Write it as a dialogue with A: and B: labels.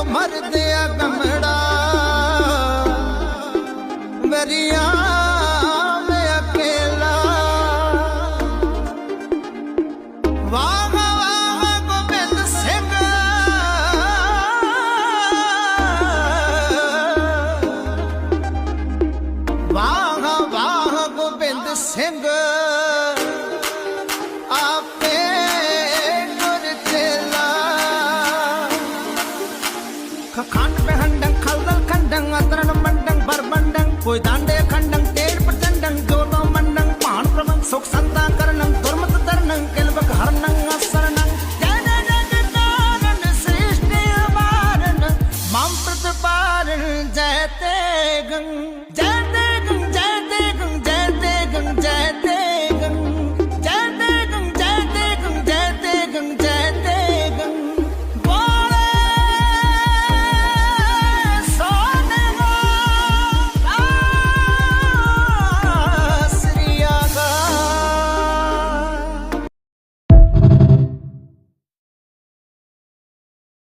A: मर दिया गमड़ा वरिया में अकेला। वाह वाह गोबिंद सिंह वाह वाह गोबिंद सिंह आपे गुर चेला। खंड में हंडंग खलदल खंडंग अतरन मंडंग बरबंडंग कोई दांडे खंडंग तेड़ प्रचंडंग जोतो मंडंग पान प्रमंग सुख संता करणंग दुर्मत तरनंग किलबक हरनंग असरणंग जय जय जगतारण सृष्टि अपारण मम प्रतिपारण जय ते गंग।